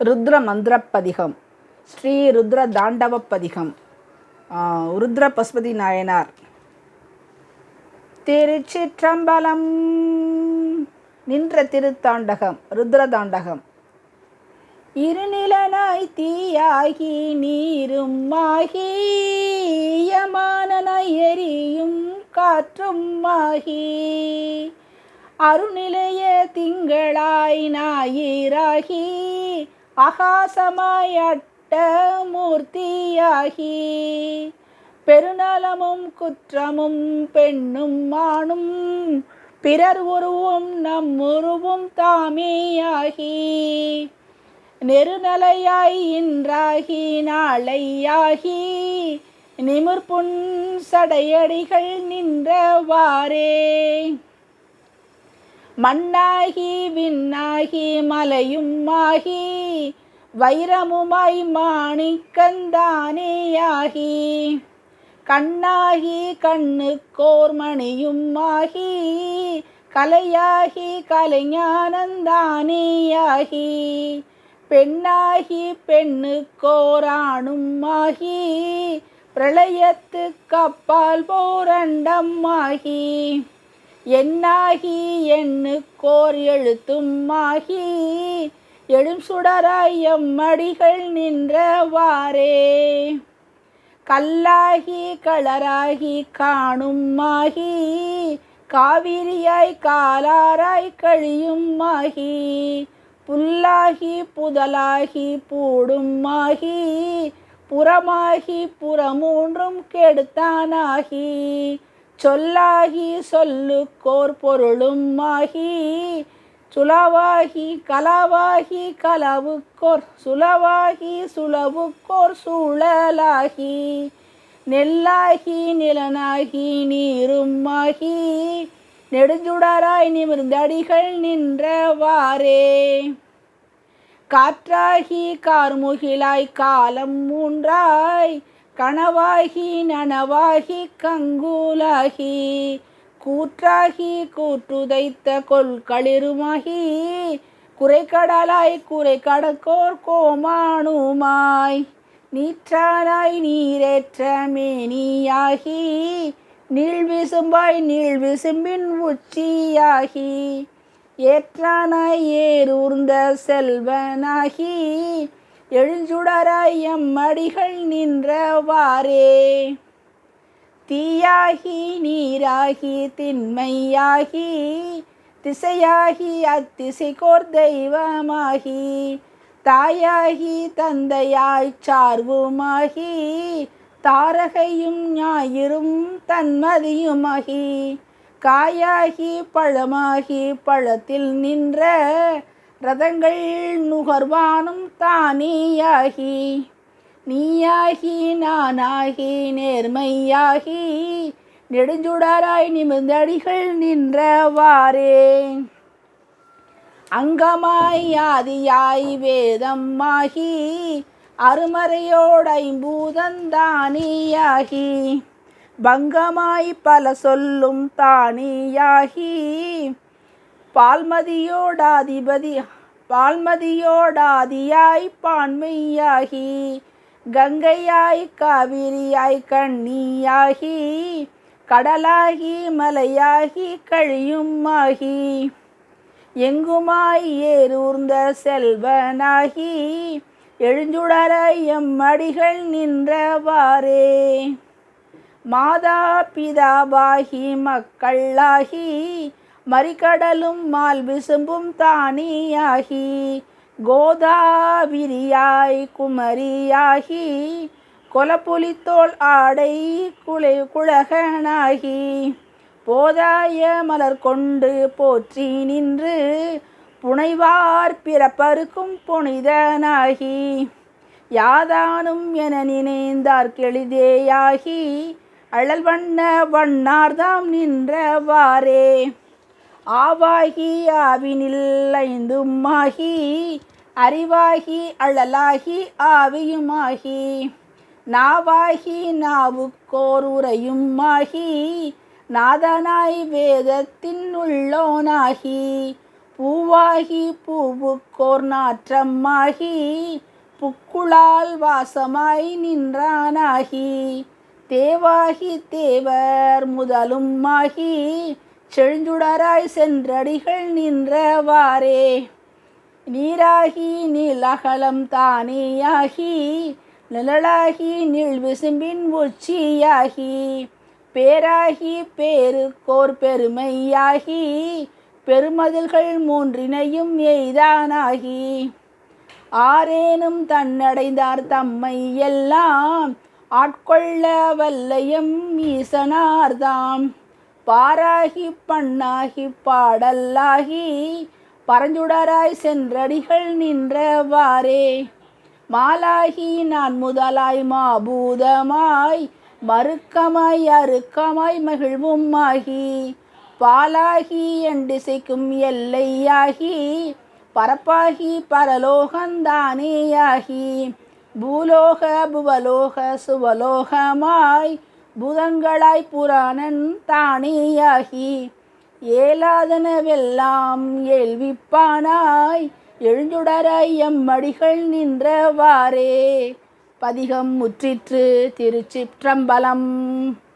ருத்ர மந்திரப்பதிகம். ஸ்ரீ ருத்ர தாண்டவப்பதிகம். ருத்ர பசுபதி நாயனார். திருச்சிற்றம்பலம். நின்ற திருத்தாண்டகம் ருத்ரதாண்டகம். இருநிலனாய் தீயாகி நீரும் ஆகி யமானனாய் எரியும் காற்றும் ஆகி அருநிலைய திங்களாய் ஞாயிறாகி ஆகாசமாய் அட்ட மூர்த்தியாகி பெருநலமும் குற்றமும் பெண்ணும் ஆணும் பிறர் உருவும் நம் உருவும் தாமேயாகி நெருநலையாய் இன்றாகி நாளையாகி நிமிர்புன் சடையடிகள் நின்றவாறே மண்ணாகி விண்ணாகி மலையும் ஆகி வைரமுமாய் மாணிக்கந்தானேயாகி கண்ணாகி கண்ணுக்கோர் மணியும் ஆகி கலையாகி கலைஞானந்தானேயாகி பெண்ணாகி பெண்ணுக்கோராணும் ஆகி பிரளயத்துக்கு அப்பால் போரண்டம் ஆகி எண்ணாகி எண்ணுக்கோர் எழுத்தும் ஆகி எழும் சுடராய் எம்மடிகள் நின்றவாறே கல்லாகி களராகி காணும் ஆகி காவிரியாய் காலாராய் கழியும் ஆகி புல்லாகி புதலாகி பூடும் ஆகி புறமாகி புறமூன்றும் கெடுத்தானாகி சொல்லாகி சொல்லுக்கோர் பொருளும் ஆகி சுலவாகி கலவாகி கலவுக்கோர் சுலவாகி சுலவுக்கோர் சூழலாகி நெல்லாகி நிலனாகி நீரும் ஆகி நெடுஞ்சுடராய் நிமிர்ந்தடிகள் நின்றவாறே காற்றாகி கார்முகிலாய் காலம் மூன்றாய் கனவாகி நனவாகி கங்குலாகி கூற்றாகி கூற்றுதைத்த கொள்களிருமாகி குறைக்கடலாய் குறை கடக்கோர் கோமானுமாய் நீற்றானாய் நீரேற்ற மேனியாகி நீள்விசும்பாய் நீள்விசும்பின் உச்சியாகி ஏற்றானாய் ஏரூர்ந்த செல்வனாகி எழுஞ்சுடராய் எம்மடிகள் நின்றவாறே தீயாகி நீராகி திண்மையாகி திசையாகி அத்திசைக்கோர் தெய்வமாகி தாயாகி தந்தையாய் சார்வுமாகி தாரகையும் ஞாயிறும் தன்மதியுமாகி காயாகி பழமாகி பழத்தில் நின்ற ரதங்கள் நுகர்வானும் தானேயாகி நீயாகி நானாகி நேர்மையாகி நெடுஞ்சுடராய் நிமிர்ந்தடிகள் நின்றவாறே அங்கமாய் ஆதியாய் வேதம் ஆகி அருமறையோடு ஐம்பூதந்தானியாகி பங்கமாய் பல சொல்லும் தானியாகி பால்மதியோடாதியாய் பான்மையாகி கங்கையாய் காவிரியாய் கண்ணியாகி கடலாகி மலையாகி கழியுமாகி எங்குமாய் ஏரூர்ந்த செல்வனாகி எழுஞ்சுடராய் எம்மடிகள் நின்றவாறே மாதா பிதாவாகி மக்களாகி மறிக்கடலும் மால் விசும்பும் தானியாகி கோதாவிரியாய் குமரியாகி கொலப்புலித்தோள் ஆடை குழகனாகி போதாய மலர் கொண்டு போற்றி நின்று புனைவார் பிறப்பருக்கும் புனிதனாகி யாதானும் என நினைந்தார் கெளிதேயாகி அழல் வண்ண வண்ணார்தாம் நின்றவாறே ஆவாகி ஆவினில் ஐந்துமாகி அறிவாகி அழலாகி ஆவியுமாகி நாவாகி நாவுக்கோர் உரையுமாகி நாதனாய் வேதத்தின் உள்ளோனாகி பூவாகி பூவுக்கோர் நாற்றமாகி புக்குளால் வாசமாய் நின்றானாகி தேவாகி தேவர் முதலும் ஆகி செழுஞ்சுடராய் சென்றடிகள் நின்றவாறே நீராகி நீலகலம் தானேயாகி நிழலாகி நீள் விசும்பின் உச்சியாகி பேராகி பேருக்கோர் பெருமையாகி பெருமதில்கள் மூன்றினையும் எய்தானாகி ஆரேனும் தன்னடைந்தார் தம்மை எல்லாம் ஆட்கொள்ள வல்லையம் ஈசனார்தாம் பாராகி பண்ணாகி பாடல்லாகி பரஞ்சுடராய் சென்றடிகள் நின்றவாறே மாலாகி நான் முதலாய் மாபூதமாய் மறுக்கமாய் அறுக்கமாய் மகிழ்வும் ஆகி பாலாகி எண்டிசைக்கும் எல்லையாகி பரப்பாகி பரலோகந்தானேயாகி பூலோக புவலோக சுவலோகமாய் பூதங்களாய் புராணன் தானேயாகி ஏலாதனவெல்லாம் ஏழ்விப்பானாய் எழுஞ்சுடராய் எம்மடிகள் நின்றவாறே. பதிகம் முற்றிற்று. திருச்சிற்றம்பலம்.